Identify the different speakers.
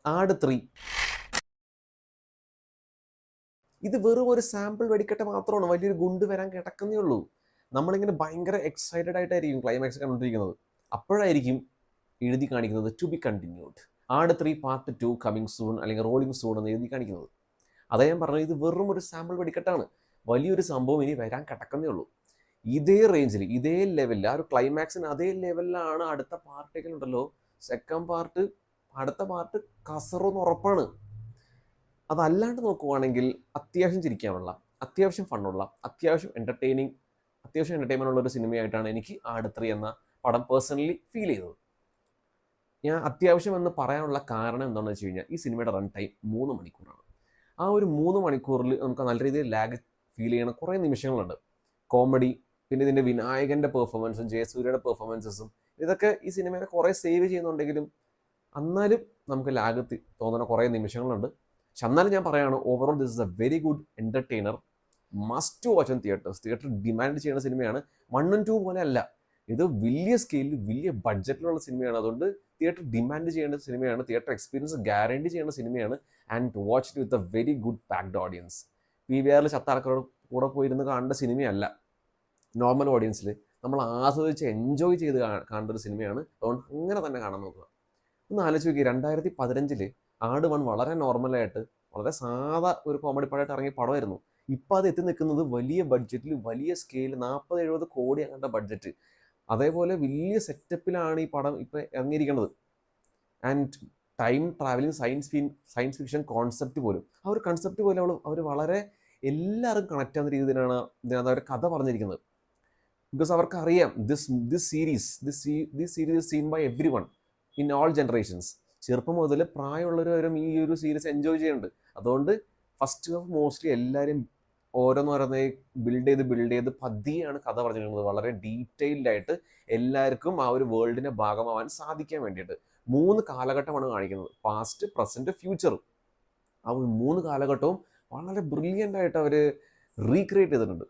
Speaker 1: ആട് 3. ഇത് വെറും ഒരു സാമ്പിൾ വെടിക്കെട്ട് മാത്രമാണ്, വലിയൊരു ഗുണ്ട് വരാൻ കിടക്കുന്നേ ഉള്ളൂ. നമ്മളിങ്ങനെ ഭയങ്കര എക്സൈറ്റഡ് ആയിട്ടായിരിക്കും ക്ലൈമാക്സ് കണ്ടുകൊണ്ടിരിക്കുന്നത്. അപ്പോഴായിരിക്കും എഴുതി കാണിക്കുന്നത് ടു ബി കണ്ടിന്യൂഡ്, ആട് 3 പാർട്ട് 2 കമ്മിങ് സൂൺ, അല്ലെങ്കിൽ റോളിംഗ് സൂൺ എന്ന് എഴുതി കാണിക്കുന്നത്. അതേ ഞാൻ പറഞ്ഞത്, ഇത് വെറും ഒരു സാമ്പിൾ വെടിക്കെട്ടാണ്, വലിയൊരു സംഭവം ഇനി വരാൻ കിടക്കുന്നേ ഉള്ളൂ. ഇതേ റേഞ്ചിൽ, ഇതേ ലെവലിൽ, ആ ഒരു ക്ലൈമാക്സിന് അതേ ലെവലിലാണ് അടുത്ത പാർട്ടികളുണ്ടല്ലോ. സെക്കൻഡ് പാർട്ട്, അടുത്ത പാർട്ട് കസറൊന്ന് ഉറപ്പാണ്. അതല്ലാണ്ട് നോക്കുവാണെങ്കിൽ അത്യാവശ്യം ചിരിക്കാനുള്ള, അത്യാവശ്യം ഫണ്ണുള്ള, അത്യാവശ്യം എൻ്റർടൈൻമെൻ്റ് ഉള്ള ഒരു സിനിമയായിട്ടാണ് എനിക്ക് ആട് 3 എന്ന പടം പേഴ്സണലി ഫീൽ ചെയ്തത്. ഞാൻ അത്യാവശ്യം എന്ന് പറയാനുള്ള കാരണം എന്താണെന്ന് വെച്ച് കഴിഞ്ഞാൽ, ഈ സിനിമയുടെ റൺ ടൈം 3 മണിക്കൂറാണ്. ആ ഒരു 3 മണിക്കൂറിൽ നമുക്ക് നല്ല രീതിയിൽ ലാഗ് ഫീൽ ചെയ്യണ കുറേ നിമിഷങ്ങളുണ്ട്. കോമഡി, പിന്നെ ഇതിൻ്റെ വിനായകൻ്റെ പെർഫോമൻസും ജയസൂര്യയുടെ പെർഫോമൻസസും, ഇതൊക്കെ ഈ സിനിമയെ കുറേ സേവ് ചെയ്യുന്നുണ്ടെങ്കിലും എന്നാലും നമുക്ക് ലാഗ് തോന്നുന്ന കുറേ നിമിഷങ്ങളുണ്ട്. പക്ഷെ എന്നാലും ഞാൻ പറയുകയാണ്, overall this is A very good entertainer, must watch in theatres. Theatre demand ചെയ്യുന്ന സിനിമയാണ്. 1 and 2 പോലെ അല്ല, ഇത് വലിയ സ്കെയിലിൽ വലിയ ബഡ്ജറ്റിലുള്ള സിനിമയാണ്. അതുകൊണ്ട് തിയേറ്റർ ഡിമാൻഡ് ചെയ്യേണ്ട സിനിമയാണ്, തിയേറ്റർ എക്സ്പീരിയൻസ് ഗ്യാരണ്ടി ചെയ്യേണ്ട സിനിമയാണ്. And watch it with a very good packed audience. PVR ചത്താൾക്കാരോട് കൂടെ പോയിരുന്ന് കാണേണ്ട സിനിമയല്ല, നോർമൽ ഓഡിയൻസിൽ നമ്മൾ ആസ്വദിച്ച് എൻജോയ് ചെയ്ത് കാണേണ്ട ഒരു സിനിമയാണ്. അതുകൊണ്ട് അങ്ങനെ തന്നെ കാണാൻ നോക്കുക. ഒന്ന് ആലോചിച്ച് നോക്കി, 2015 ആട് 1 വളരെ നോർമലായിട്ട്, വളരെ സാധാ ഒരു കോമഡി പടമായിട്ട് ഇറങ്ങിയ പടമായിരുന്നു. ഇപ്പം അത് എത്തി നിൽക്കുന്നത് വലിയ ബഡ്ജറ്റിൽ, വലിയ സ്കെയിൽ, 40-70 കോടി അങ്ങനത്തെ ബഡ്ജറ്റ്. അതേപോലെ വലിയ സെറ്റപ്പിലാണ് ഈ പടം ഇപ്പം ഇറങ്ങിയിരിക്കുന്നത്. And time travelling science fiction concept പോലും, ആ ഒരു കൺസെപ്റ്റ് പോലും അവർ വളരെ എല്ലാവരും കണക്ട് ആവുന്ന രീതിയിലാണ് ഇതിനകത്ത് അവർ കഥ പറഞ്ഞിരിക്കുന്നത്. ബിക്കോസ് അവർക്കറിയാം this series is seen by everyone in all generations. ചെറുപ്പം മുതൽ പ്രായമുള്ളവരും ഈ ഒരു സീരീസ് എൻജോയ് ചെയ്യുന്നുണ്ട്. അതുകൊണ്ട് ഫസ്റ്റ് ഹാഫ് മോസ്റ്റ്ലി എല്ലാവരും ഓരോന്നോരോന്നേ ബിൽഡ് ചെയ്ത് പതിയാണ് കഥ പറഞ്ഞിരിക്കുന്നത്. വളരെ ഡീറ്റെയിൽഡ് ആയിട്ട് എല്ലാവർക്കും ആ ഒരു വേൾഡിൻ്റെ ഭാഗമാവാൻ സാധിക്കാൻ വേണ്ടിയിട്ട് 3 കാലഘട്ടമാണ് കാണിക്കുന്നത്, പാസ്റ്റ്, പ്രസൻറ്റ്, ഫ്യൂച്ചർ. ആ 3 കാലഘട്ടവും വളരെ ബ്രില്യൻ്റ് ആയിട്ട് അവർ റീക്രിയേറ്റ് ചെയ്തിട്ടുണ്ട്.